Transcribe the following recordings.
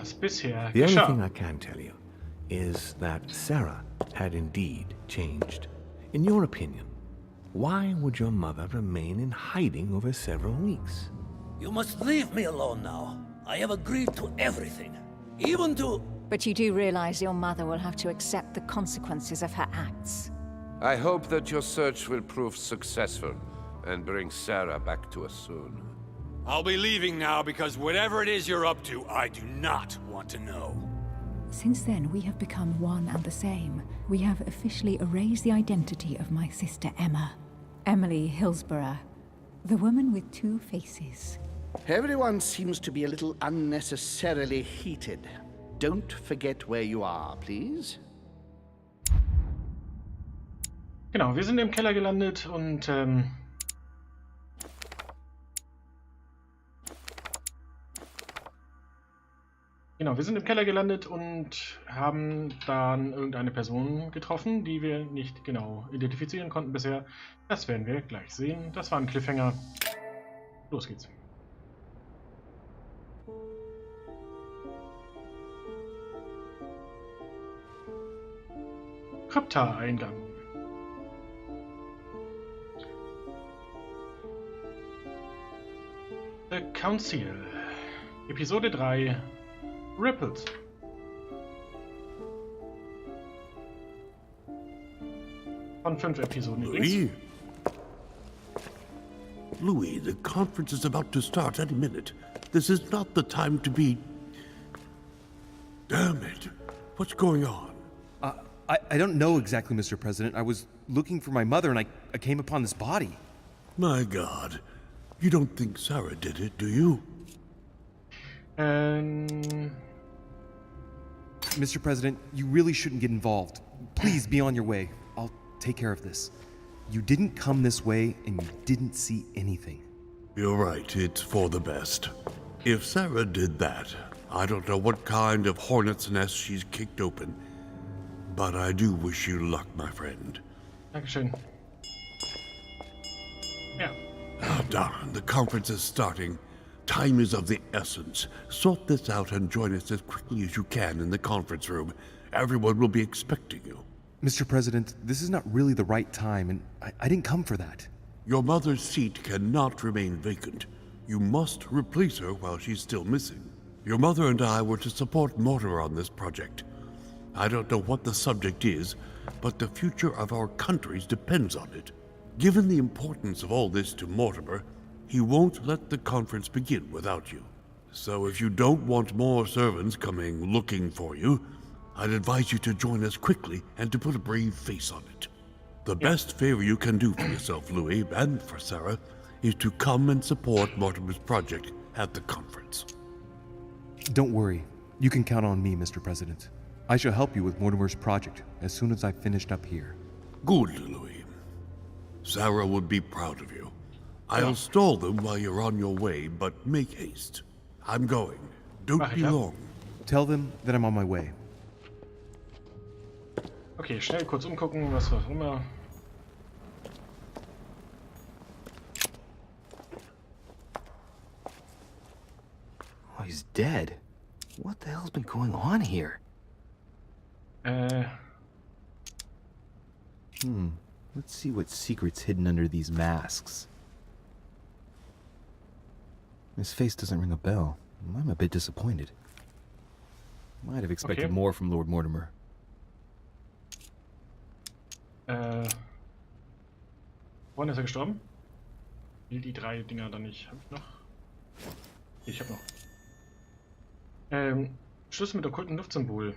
Was bisher The only geschah. thing I can tell you is that Sarah had indeed changed. In your opinion, why would your mother remain in hiding over several weeks? You must leave me alone now. I have agreed to everything. Even to... But you do realize your mother will have to accept the consequences of her acts. I hope that your search will prove successful and bring Sarah back to us soon. I'll be leaving now because whatever it is you're up to, I do not want to know. Since then, we have become one and the same. We have officially erased the identity of my sister Emma. Emily Hillsborough, the woman with two faces. Everyone seems to be a little unnecessarily heated. Don't forget where you are, please. Genau, wir sind im Keller gelandet und haben dann irgendeine Person getroffen, die wir nicht genau identifizieren konnten bisher. Das werden wir gleich sehen. Das war ein Cliffhanger. Los geht's. Krypta-Eingang. The Council. Episode 3. Ripples. Von 5 Episoden übrigens. Louis, the conference is about to start any minute. This is not the time to be... Damn it. What's going on? I don't know exactly, Mr. President. I was looking for my mother and I came upon this body. My God. You don't think Sarah did it, do you? Mr. President, you really shouldn't get involved. Please be on your way. I'll take care of this. You didn't come this way and you didn't see anything. You're right. It's for the best. If Sarah did that, I don't know what kind of hornet's nest she's kicked open. But I do wish you luck, my friend. Dankeschön. Ja. Oh, darn, the conference is starting. Time is of the essence. Sort this out and join us as quickly as you can in the conference room. Everyone will be expecting you. Mr. President, this is not really the right time, and I didn't come for that. Your mother's seat cannot remain vacant. You must replace her while she's still missing. Your mother and I were to support Mortimer on this project. I don't know what the subject is, but the future of our countries depends on it. Given the importance of all this to Mortimer, he won't let the conference begin without you. So if you don't want more servants coming looking for you, I'd advise you to join us quickly and to put a brave face on it. The best favor you can do for yourself, Louis, and for Sarah, is to come and support Mortimer's project at the conference. Don't worry. You can count on me, Mr. President. I shall help you with Mortimer's project as soon as I've finished up here. Good, Louis. Sarah would be proud of you. I'll stall them while you're on your way, but make haste. I'm going. Don't be long. Tell them that I'm on my way. Okay, schnell kurz umgucken, was auch immer. Oh, he's dead. What the hell's been going on here? Let's see what secret's hidden under these masks. His face doesn't ring a bell. I'm a bit disappointed. Might have expected more from Lord Mortimer. Wann ist er gestorben? Will die 3 Dinger dann nicht. Hab ich noch? Ich hab noch. Schlüssel mit okkultem Luftsymbol.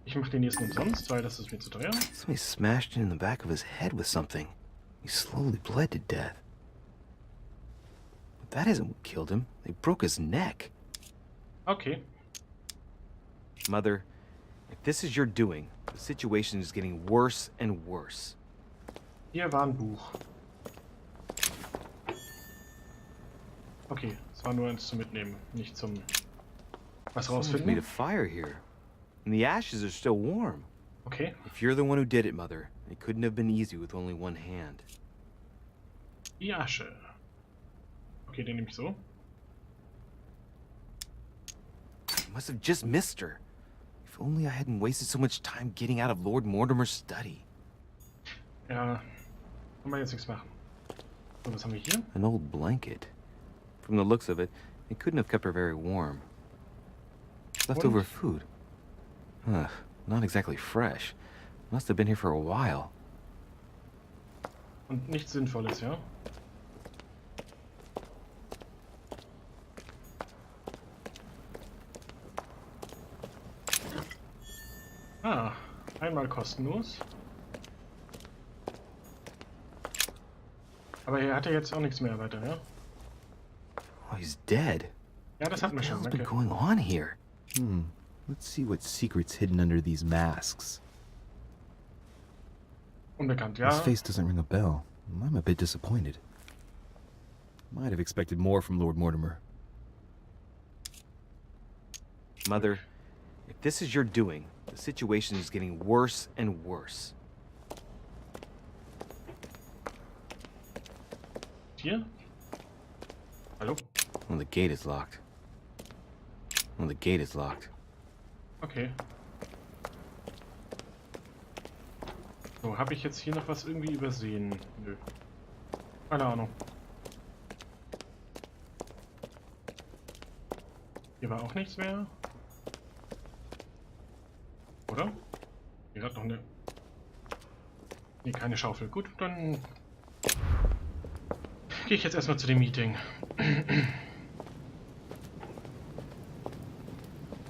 Ich mach den nächsten umsonst, weil das ist mir zu teuer. Somebody smashed it in the back of his head with something. He slowly bled to death. But that isn't what killed him. They broke his neck. Okay. Mother, if this is your doing, the situation is getting worse and worse. Hier war ein Buch. Okay, es war nur eins zum Mitnehmen, nicht zum was rausfinden. Made a fire here, and the ashes are still warm. Okay. If you're the one who did it, Mother, it couldn't have been easy with only one hand. Die Asche. Okay, den nehme ich so. must have just missed her. If only I hadn't wasted so much time getting out of Lord Mortimer's study. Ja, kann man jetzt nichts machen. So, was haben wir hier? An old blanket. From the looks of it, it couldn't have kept her very warm. Leftover food. Ugh, not exactly fresh. Must have been here for a while. Und nichts Sinnvolles, ja? Ah, einmal kostenlos. Aber er hatte jetzt auch nichts mehr weiter, ja? Oh, he's dead. Ja, das hatten wir schon, What's been danke. going on here? Let's see what secret's hidden under these masks. Unbekannt, ja. His face doesn't ring a bell. I'm a bit disappointed. Might have expected more from Lord Mortimer. Mother, if this is your doing, the situation is getting worse and worse. Hier? Hallo? Well, the gate is locked. Well, the gate is locked. Okay. So, habe ich jetzt hier noch was irgendwie übersehen? Nö. Keine Ahnung. Hier war auch nichts mehr. Oder? Hier hat noch eine... Nee, keine Schaufel. Gut, dann... gehe ich jetzt erstmal zu dem Meeting.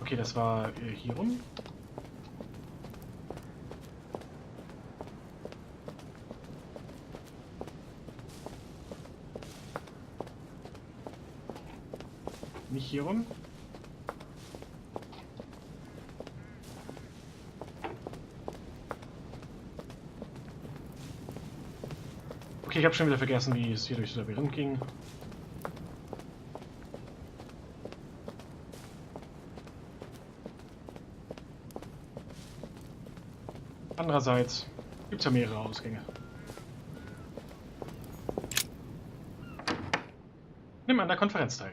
Okay, das war hier rum. Nicht hier rum. Okay, ich habe schon wieder vergessen, wie es hier durch das Labyrinth ging. Andererseits gibt es ja mehrere Ausgänge. Nimm an der Konferenz teil.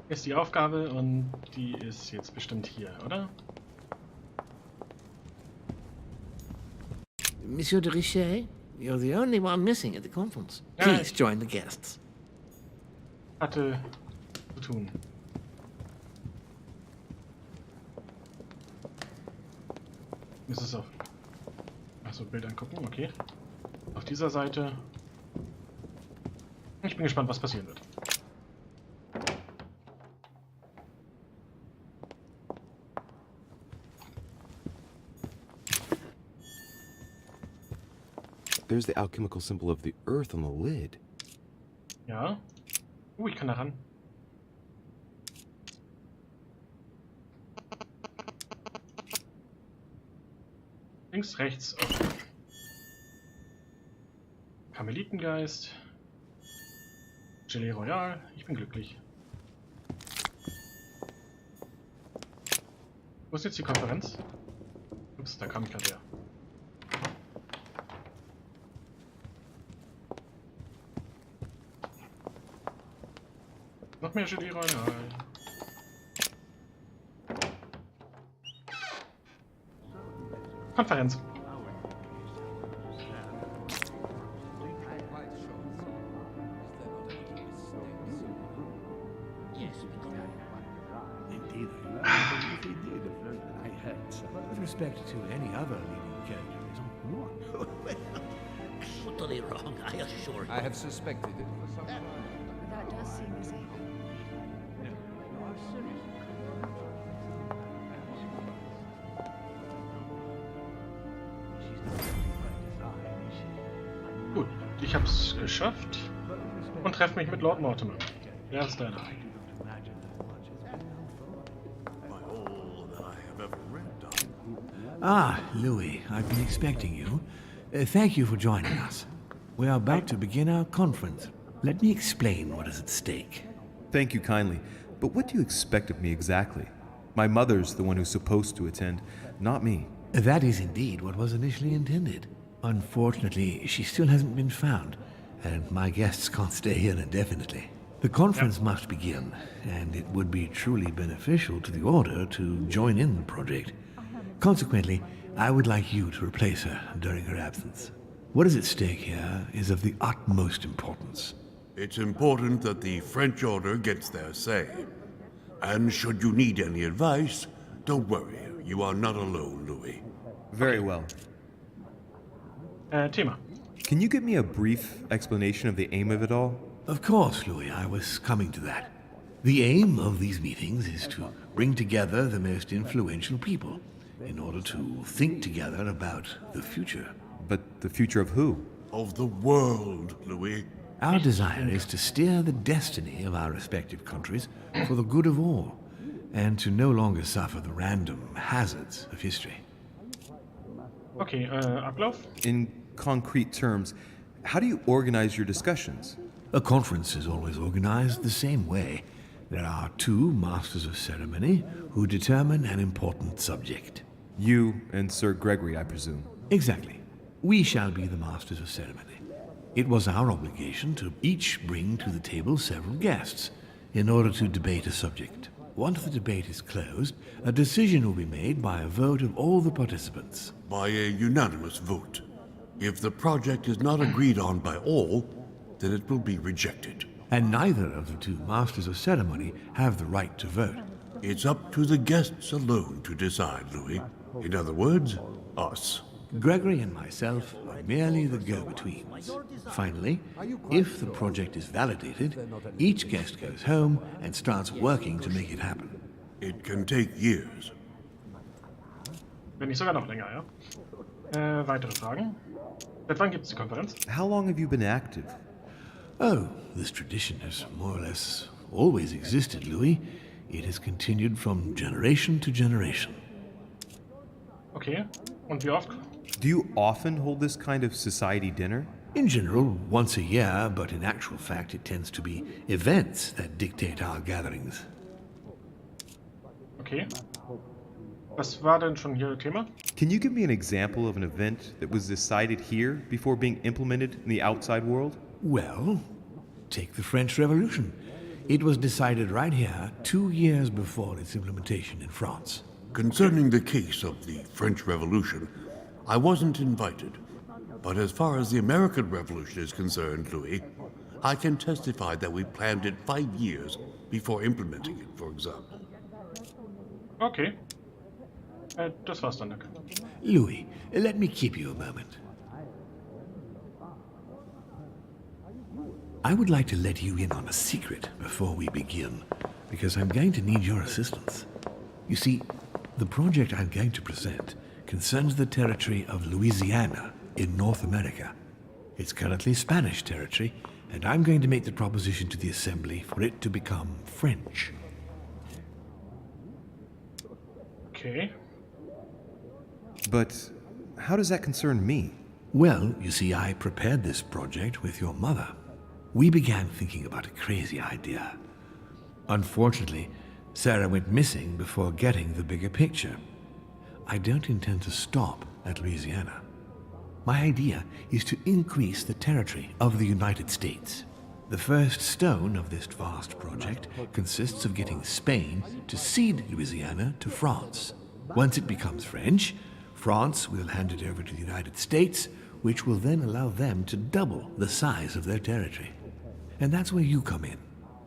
Ist die Aufgabe und die ist jetzt bestimmt hier, oder? Monsieur de Richet, you're the only one missing at the conference. Ja, Please join the guests. Hatte zu tun. Ist es auf... Achso, Bild angucken, okay. Auf dieser Seite. Ich bin gespannt, was passieren wird. There's the alchemical symbol of the earth on the lid. Ja. Ich kann da ran. Links, rechts. Okay. Karmelitengeist. Gelee Royal. Ich bin glücklich. Wo ist jetzt die Konferenz? Ups, da kam ich gerade her. Noch mehr Gelee Royal. Konferenz. With respect to any other leading characters, what? Totally wrong, I assure you. I have suspected it for some time. That does seem easy. Gut, ich hab's geschafft und treffe mich mit Lord Mortimer. Wer ist deiner? Ah, Louis, I've been expecting you. Thank you for joining us. We are about to begin our conference. Let me explain what is at stake. Thank you kindly, but what do you expect of me exactly? My mother's the one who's supposed to attend, not me. That is indeed what was initially intended. Unfortunately, she still hasn't been found, and my guests can't stay here indefinitely. The conference must begin, and it would be truly beneficial to the Order to join in the project. Consequently, I would like you to replace her during her absence. What is at stake here is of the utmost importance. It's important that the French Order gets their say. And should you need any advice, don't worry. You are not alone, Louis. Very well. Thema. Can you give me a brief explanation of the aim of it all? Of course, Louis, I was coming to that. The aim of these meetings is to bring together the most influential people in order to think together about the future. But the future of who? Of the world, Louis. Our desire is to steer the destiny of our respective countries for the good of all, and to no longer suffer the random hazards of history. Okay, Ablauf? In concrete terms, how do you organize your discussions? A conference is always organized the same way. There are two masters of ceremony who determine an important subject. You and Sir Gregory, I presume. Exactly. We shall be the masters of ceremony. It was our obligation to each bring to the table several guests in order to debate a subject. Once the debate is closed, a decision will be made by a vote of all the participants. By a unanimous vote. If the project is not agreed on by all, then it will be rejected. And neither of the two masters of ceremony have the right to vote. It's up to the guests alone to decide, Louis. In other words, us. Gregory and myself are merely the go-betweens. Finally, if the project is validated, each guest goes home and starts working to make it happen. It can take years. Wenn nicht sogar noch länger, ja? Weitere Fragen? Seit wann gibt es die Konferenz? How long have you been active? Oh, this tradition has more or less always existed, Louis. It has continued from generation to generation. Okay, und wie oft? Do you often hold this kind of society dinner? In general, once a year, but in actual fact it tends to be events that dictate our gatherings. Okay. Was war denn schon hier Thema? Can you give me an example of an event that was decided here before being implemented in the outside world? Well, take the French Revolution. It was decided right here 2 years before its implementation in France. Concerning the case of the French Revolution, I wasn't invited. But as far as the American Revolution is concerned, Louis, I can testify that we planned it 5 years before implementing it, for example. Okay. Das war's dann, danke. Louis, let me keep you a moment. I would like to let you in on a secret before we begin, because I'm going to need your assistance. You see, the project I'm going to present concerns the territory of Louisiana in North America. It's currently Spanish territory, and I'm going to make the proposition to the Assembly for it to become French. Okay. But how does that concern me? Well, you see, I prepared this project with your mother. We began thinking about a crazy idea. Unfortunately, Sarah went missing before getting the bigger picture. I don't intend to stop at Louisiana. My idea is to increase the territory of the United States. The first stone of this vast project consists of getting Spain to cede Louisiana to France. Once it becomes French, France will hand it over to the United States, which will then allow them to double the size of their territory. And that's where you come in.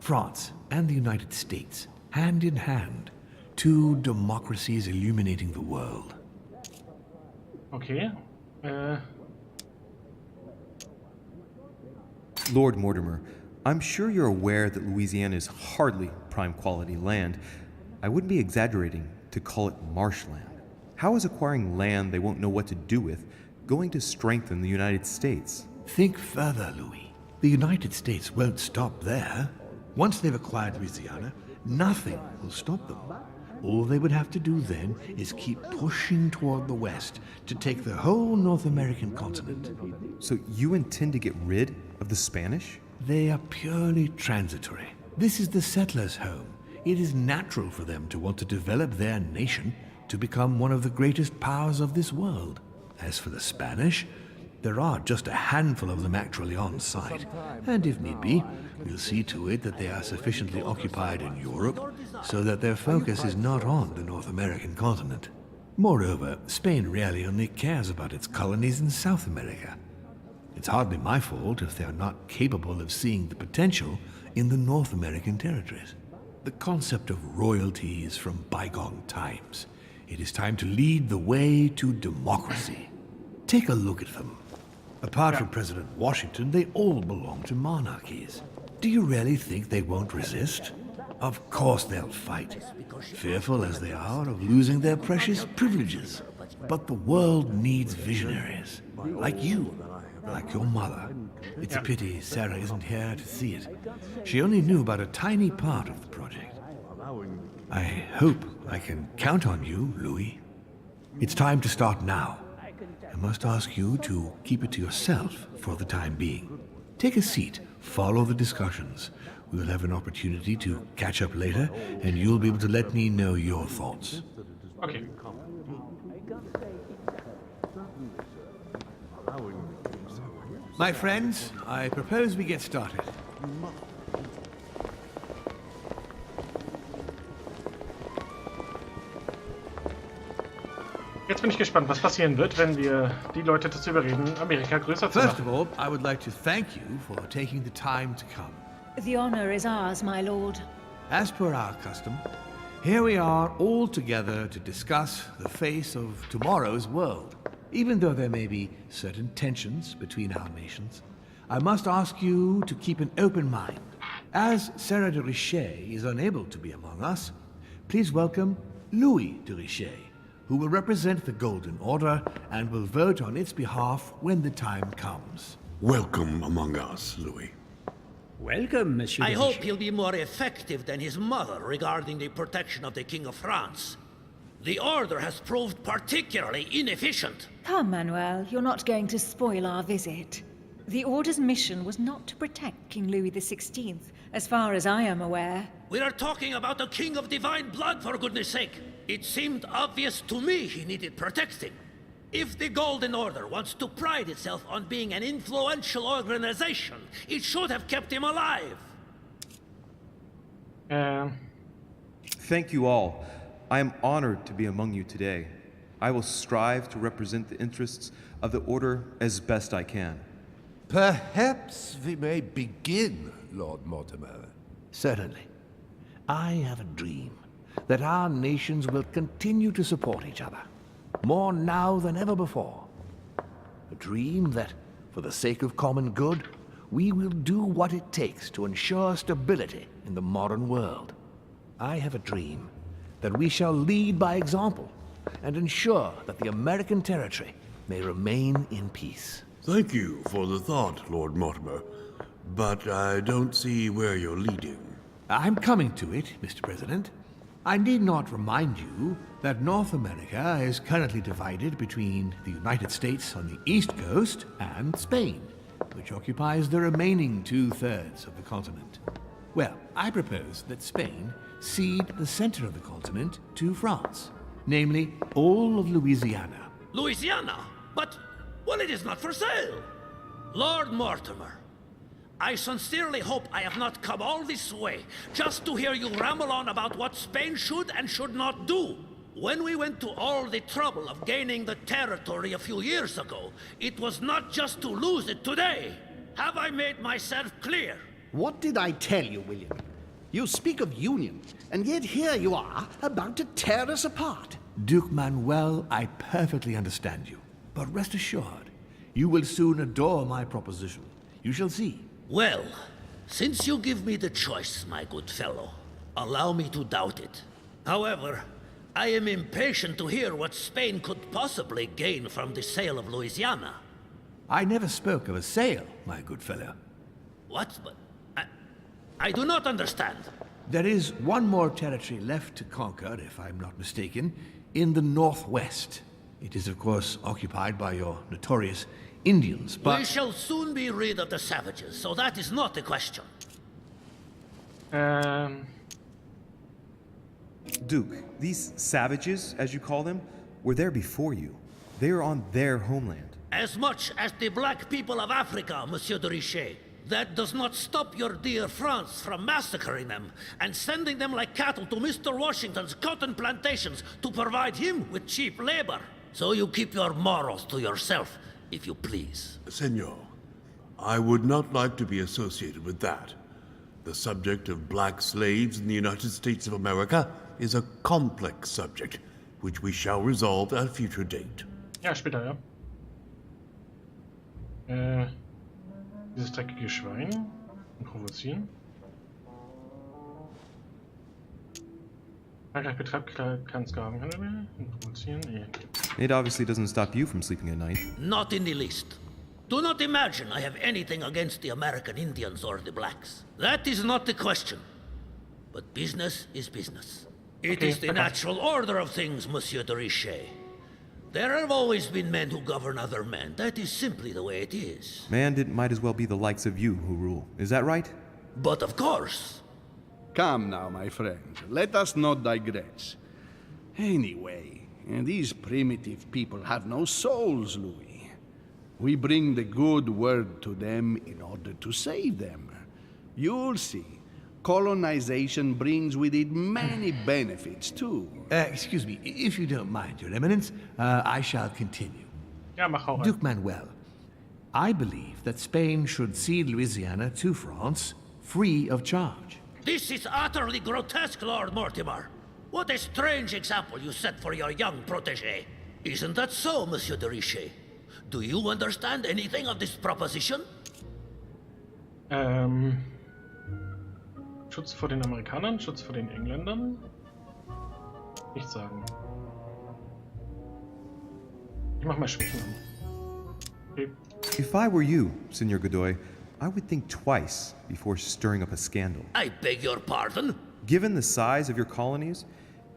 France and the United States, hand in hand, two democracies illuminating the world. Okay. Lord Mortimer, I'm sure you're aware that Louisiana is hardly prime quality land. I wouldn't be exaggerating to call it marshland. How is acquiring land they won't know what to do with going to strengthen the United States? Think further, Louis. The United States won't stop there. Once they've acquired Louisiana, nothing will stop them. All they would have to do then is keep pushing toward the west to take the whole North American continent. So you intend to get rid of the Spanish? They are purely transitory. This is the settlers' home. It is natural for them to want to develop their nation to become one of the greatest powers of this world. As for the Spanish, There are just a handful of them actually on site, and if need be, we'll see to it that they are sufficiently occupied in Europe so that their focus is not on the North American continent. Moreover, Spain really only cares about its colonies in South America. It's hardly my fault if they are not capable of seeing the potential in the North American territories. The concept of royalty is from bygone times. It is time to lead the way to democracy. Take a look at them. Apart from President Washington, they all belong to monarchies. Do you really think they won't resist? Of course they'll fight, fearful as they are of losing their precious privileges. But the world needs visionaries, like you, like your mother. It's a pity Sarah isn't here to see it. She only knew about a tiny part of the project. I hope I can count on you, Louis. It's time to start now. I must ask you to keep it to yourself for the time being. Take a seat, follow the discussions. We will have an opportunity to catch up later, and you'll be able to let me know your thoughts. Okay. My friends, I propose we get started. Jetzt bin ich gespannt, was passieren wird, wenn wir die Leute dazu überreden, Amerika größer zu First machen. of all, I would like to thank you for taking the time to come. The honor is ours, my lord. As per our custom, here we are all together to discuss the face of tomorrow's world. Even though there may be certain tensions between our nations, I must ask you to keep an open mind. As Sarah de Richet is unable to be among us, please welcome Louis de Richet, who will represent the Golden Order and will vote on its behalf when the time comes. Welcome among us, Louis. Welcome, Monsieur. I hope he'll be more effective than his mother regarding the protection of the King of France. The Order has proved particularly inefficient. Come, Manuel, you're not going to spoil our visit. The Order's mission was not to protect King Louis XVI, as far as I am aware. We are talking about a king of divine blood, for goodness sake. It seemed obvious to me he needed protecting. If the Golden Order wants to pride itself on being an influential organization, it should have kept him alive. Thank you all. I am honored to be among you today. I will strive to represent the interests of the Order as best I can. Perhaps we may begin, Lord Mortimer. Certainly. I have a dream that our nations will continue to support each other, more now than ever before. A dream that, for the sake of common good, we will do what it takes to ensure stability in the modern world. I have a dream that we shall lead by example and ensure that the American territory may remain in peace. Thank you for the thought, Lord Mortimer, but I don't see where you're leading. I'm coming to it, Mr. President. I need not remind you that North America is currently divided between the United States on the East Coast and Spain, which occupies the remaining 2/3 of the continent. Well, I propose that Spain cede the center of the continent to France, namely all of Louisiana. Louisiana? But, well, it is not for sale. Lord Mortimer, I sincerely hope I have not come all this way just to hear you ramble on about what Spain should and should not do. When we went to all the trouble of gaining the territory a few years ago, it was not just to lose it today. Have I made myself clear? What did I tell you, William? You speak of union, and yet here you are, about to tear us apart. Duke Manuel, I perfectly understand you. But rest assured, you will soon adore my proposition. You shall see. Well, since you give me the choice, my good fellow, allow me to doubt it. However, I am impatient to hear what Spain could possibly gain from the sale of Louisiana. I never spoke of a sale, my good fellow. What? But I do not understand. There is one more territory left to conquer, if I'm not mistaken, in the northwest. It is, of course, occupied by your notorious Indians, but... We shall soon be rid of the savages, so that is not the question. Duke, these savages, as you call them, were there before you. They are on their homeland. As much as the black people of Africa, Monsieur de Richet. That does not stop your dear France from massacring them and sending them like cattle to Mr. Washington's cotton plantations to provide him with cheap labor. So you keep your morals to yourself, if you please. Senor, I would not like to be associated with that. The subject of black slaves in the United States of America is a complex subject, which we shall resolve at a future date. Ja, später, ja. Dieses dreckige Schwein und provozieren. Frankreich betreibt keinen Sklavenhandel mehr und provozieren. It obviously doesn't stop you from sleeping at night. Not in the least. Do not imagine I have anything against the American Indians or the blacks. That is not the question. But business is business. It is the natural order of things, Monsieur de Richet. There have always been men who govern other men. That is simply the way it is. And it might as well be the likes of you who rule. Is that right? But of course. Come now, my friend. Let us not digress. Anyway, these primitive people have no souls, Louis. We bring the good word to them in order to save them. You'll see. Colonization brings with it many benefits, too. Excuse me, if you don't mind, Your Eminence, I shall continue. Ja, mach auch. Duke Manuel, I believe that Spain should cede Louisiana to France free of charge. This is utterly grotesque, Lord Mortimer. What a strange example you set for your young protégé. Isn't that so, Monsieur de Richet? Do you understand anything of this proposition? Schutz vor den Amerikanern, Schutz vor den Engländern? Nichts sagen. Ich mach mal Schwächen an. Okay. If I were you, Senor Godoy, I would think twice before stirring up a scandal. I beg your pardon? Given the size of your colonies,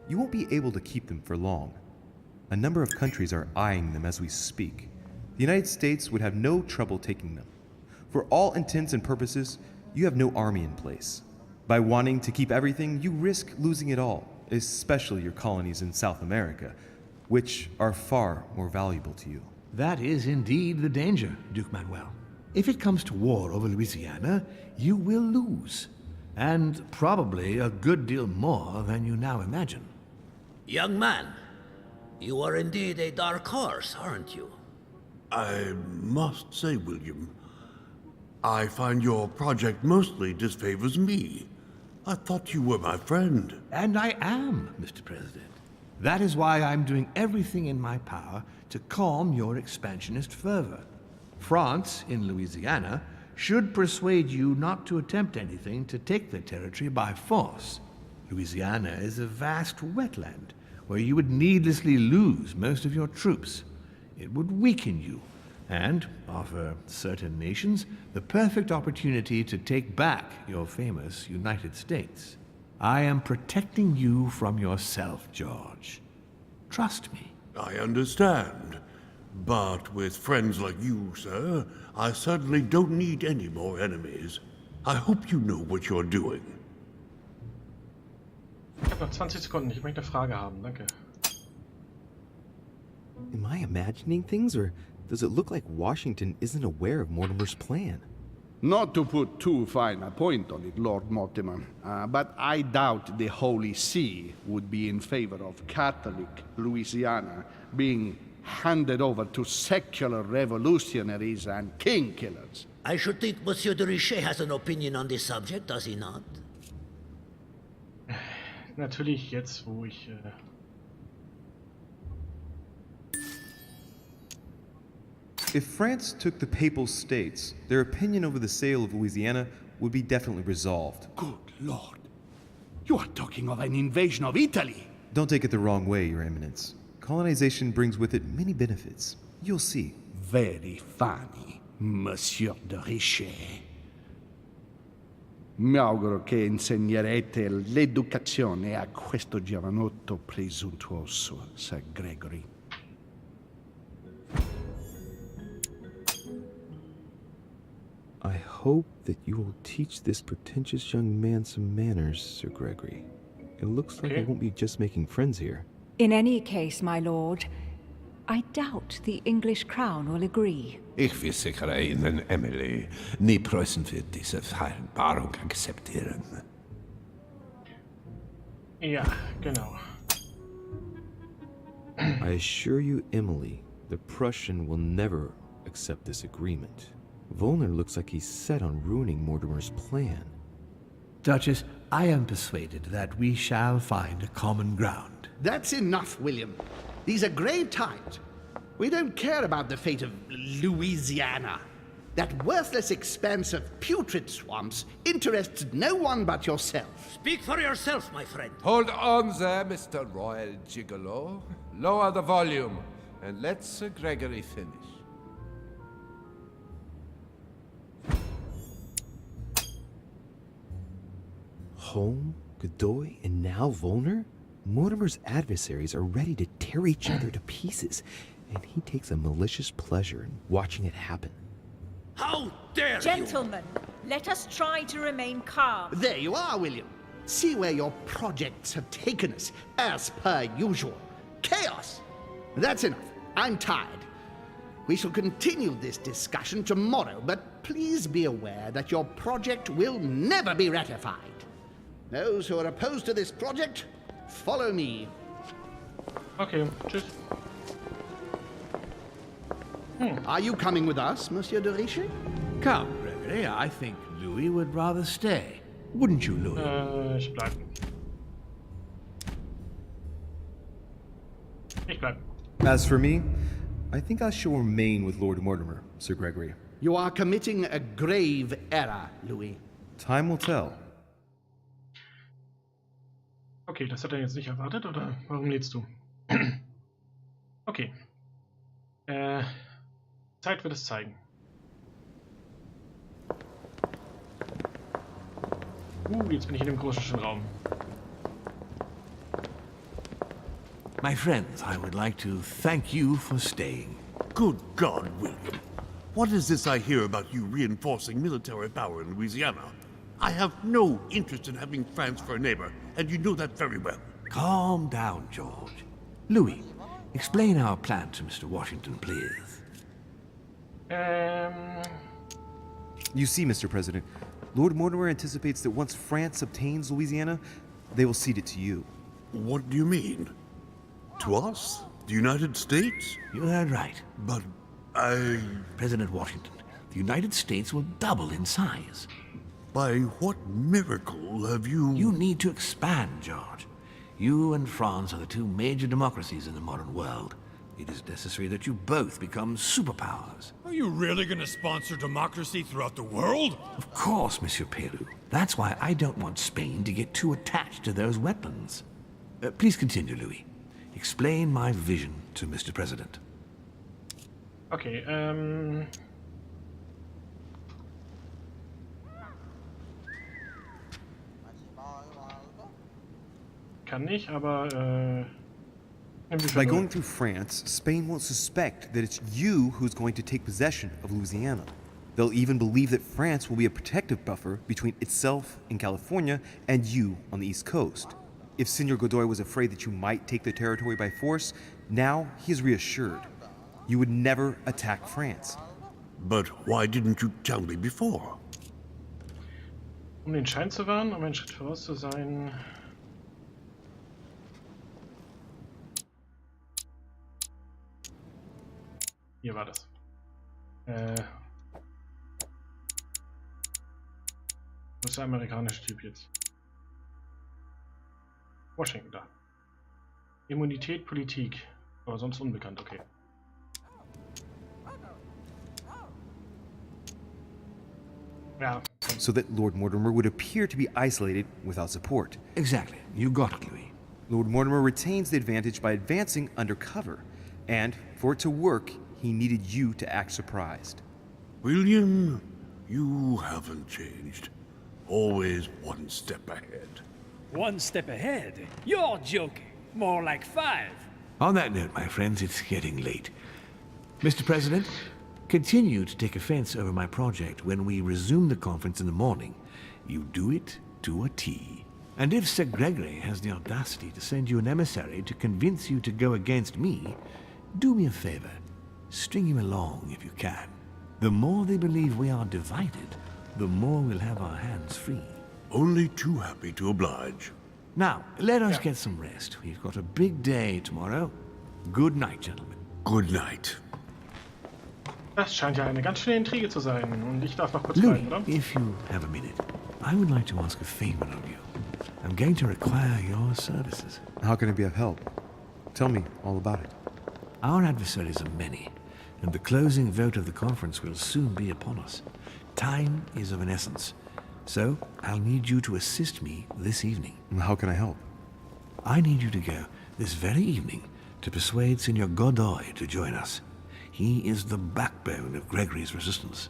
you won't be able to keep them for long. A number of countries are eyeing them as we speak. The United States would have no trouble taking them. For all intents and purposes, you have no army in place. By wanting to keep everything, you risk losing it all, especially your colonies in South America, which are far more valuable to you. That is indeed the danger, Duke Manuel. If it comes to war over Louisiana, you will lose. And probably a good deal more than you now imagine. Young man, you are indeed a dark horse, aren't you? I must say, William, I find your project mostly disfavors me. I thought you were my friend. And I am, Mr. President. That is why I'm doing everything in my power to calm your expansionist fervor. France, in Louisiana, should persuade you not to attempt anything to take the territory by force. Louisiana is a vast wetland where you would needlessly lose most of your troops. It would weaken you and offer certain nations the perfect opportunity to take back your famous United States. I am protecting you from yourself, George. Trust me. I understand. But with friends like you, sir, I certainly don't need any more enemies. I hope you know what you're doing. Ich habe noch 20 Sekunden. Ich möchte eine Frage haben. Danke. Am I imagining things, or does it look like Washington isn't aware of Mortimer's plan? Not to put too fine a point on it, Lord Mortimer, but I doubt the Holy See would be in favor of Catholic Louisiana being handed over to secular revolutionaries and king killers. I should think Monsieur de Richet has an opinion on this subject, does he not? Natürlich jetzt, wo ich... If France took the Papal States, their opinion over the sale of Louisiana would be definitely resolved. Good Lord. You are talking of an invasion of Italy. Don't take it the wrong way, Your Eminence. Colonization brings with it many benefits. You'll see. Very funny, Monsieur de Richet. Mi auguro che insegnerete l'educazione a questo giovanotto presuntuoso, Sir Gregory. I hope that you will teach this pretentious young man some manners, Sir Gregory. It looks like I won't be just making friends here. In any case, my lord, I doubt the English crown will agree. Ich versichere Ihnen, Emily, nie Preußen wird diese Vereinbarung akzeptieren. Ja, genau. I assure you, Emily, the Prussian will never accept this agreement. Volner looks like he's set on ruining Mortimer's plan. Duchess, I am persuaded that we shall find a common ground. That's enough, William. These are grave times. We don't care about the fate of Louisiana. That worthless expanse of putrid swamps interests no one but yourself. Speak for yourself, my friend. Hold on there, Mr. Royal Gigolo. Lower the volume, and let Sir Gregory finish. Home, Godoy, and now Volner? Mortimer's adversaries are ready to tear each other to pieces, and he takes a malicious pleasure in watching it happen. How dare you! Gentlemen, let us try to remain calm. There you are, William. See where your projects have taken us, as per usual. Chaos! That's enough. I'm tired. We shall continue this discussion tomorrow, but please be aware that your project will never be ratified. Those who are opposed to this project, follow me. Okay, tschüss. Are you coming with us, Monsieur de Richet? Come, Gregory, I think Louis would rather stay. Wouldn't you, Louis? Ich bleib. Ich bleib. As for me, I think I shall remain with Lord Mortimer, Sir Gregory. You are committing a grave error, Louis. Time will tell. Okay, das hat er jetzt nicht erwartet, oder warum lädst du? Okay. Zeit wird es zeigen. Jetzt bin ich in dem großen Raum. My friends, I would like to thank you for staying. Good God, William. What is this I hear about you reinforcing military power in Louisiana? I have no interest in having France for a neighbor, and you know that very well. Calm down, George. Louis, explain our plan to Mr. Washington, please. You see, Mr. President, Lord Mortimer anticipates that once France obtains Louisiana, they will cede it to you. What do you mean? To us? The United States? You heard right. But President Washington, the United States will double in size. By what miracle have you... You need to expand, George. You and France are the two major democracies in the modern world. It is necessary that you both become superpowers. Are you really going to sponsor democracy throughout the world? Of course, Monsieur Peru. That's why I don't want Spain to get too attached to those wetlands. Please continue, Louis. Explain my vision to Mr. President. Okay, kann nicht, aber by going through France, Spain won't suspect that it's you who's going to take possession of Louisiana. They'll even believe that France will be a protective buffer between itself in California and you on the East Coast. If Senor Godoy was afraid that you might take the territory by force, now he is reassured. You would never attack France. But why didn't you tell me before? Den Schein zu wahren, einen Schritt voraus zu sein. Hier war das. Wo ist der amerikanische Typ jetzt? Washington da. Immunität, Politik. Aber sonst unbekannt, okay. Ja. So that Lord Mortimer would appear to be isolated without support. Exactly. You got it, Louis. Lord Mortimer retains the advantage by advancing undercover. And for it to work, he needed you to act surprised. William, you haven't changed. Always one step ahead. One step ahead? You're joking. More like 5. On that note, my friends, it's getting late. Mr. President, continue to take offense over my project when we resume the conference in the morning. You do it to a T. And if Sir Gregory has the audacity to send you an emissary to convince you to go against me, Do me a favor. String him along if you can. The more they believe we are divided, the more we'll have our hands free. Only too happy to oblige. Now, let us get some rest. We've got a big day tomorrow. Good night, gentlemen. Good night. Das scheint ja eine ganz schöne Intrige zu sein. Und ich darf noch kurz Louis, rein, oder? if you have a minute, I would like to ask a favor of you. I'm going to require your services. How can I be of help? Tell me all about it. Our adversaries are many, and the closing vote of the conference will soon be upon us. Time is of an essence, so I'll need you to assist me this evening. How can I help? I need you to go this very evening to persuade Signor Godoy to join us. He is the backbone of Gregory's resistance.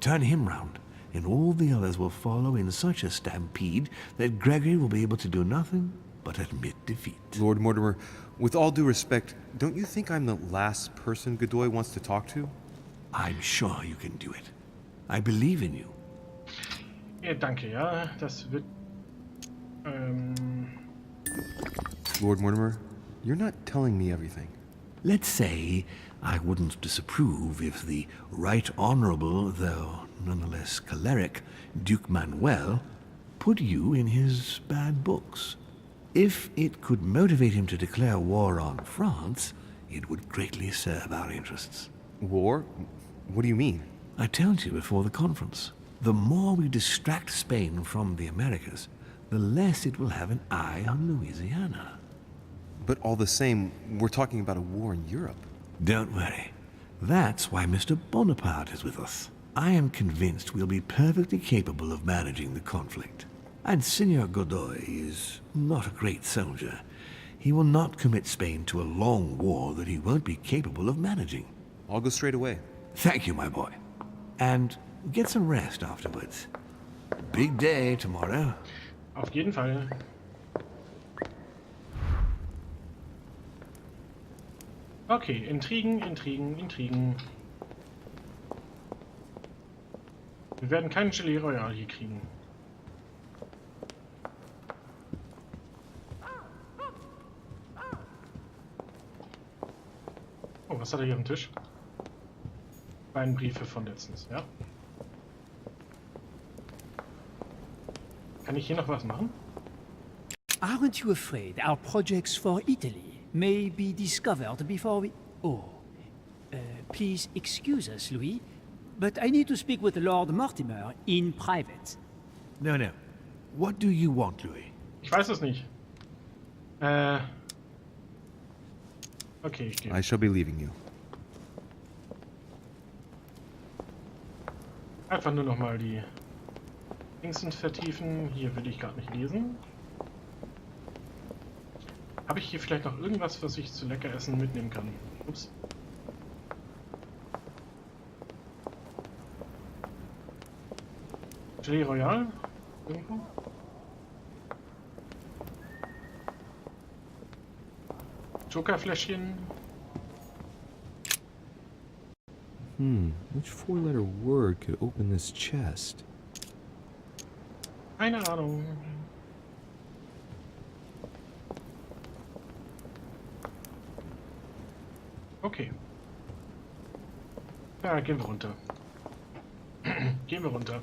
Turn him round, and all the others will follow in such a stampede that Gregory will be able to do nothing but admit defeat. Lord Mortimer, with all due respect, don't you think I'm the last person Godoy wants to talk to? I'm sure you can do it. I believe in you. Ja, danke, ja. Das wird... Lord Mortimer, you're not telling me everything. Let's say I wouldn't disapprove if the Right Honorable, though nonetheless choleric, Duke Manuel put you in his bad books. If it could motivate him to declare war on France, it would greatly serve our interests. War? What do you mean? I told you before the conference. The more we distract Spain from the Americas, the less it will have an eye on Louisiana. But all the same, we're talking about a war in Europe. Don't worry. That's why Mr. Bonaparte is with us. I am convinced we'll be perfectly capable of managing the conflict. And Signor Godoy is not a great soldier. He will not commit Spain to a long war that he won't be capable of managing. I'll go straight away. Thank you, my boy. And get some rest afterwards. Big day tomorrow. Auf jeden Fall. Okay, Intrigen, Intrigen, Intrigen. Wir werden keinen Gelee Royal hier kriegen. Oh, was hat er hier am Tisch? Beiden Briefe von letztens, ja. Kann ich hier noch was machen? Aren't you afraid our projects for Italy may be discovered before we... Oh. Please excuse us, Louis, but I need to speak with Lord Mortimer in private. No. What do you want, Louis? Ich weiß es nicht. Okay, ich gehe. I shall be leaving you. Einfach nur nochmal die Dingsen vertiefen. Hier will ich gerade nicht lesen. Habe ich hier vielleicht noch irgendwas, was ich zu lecker essen mitnehmen kann? Ups. Gelee Royal? Irgendwo? Jokerfläschchen? Which four-letter word could open this chest? Keine Ahnung. Okay. Ja, gehen wir runter. Gehen wir runter.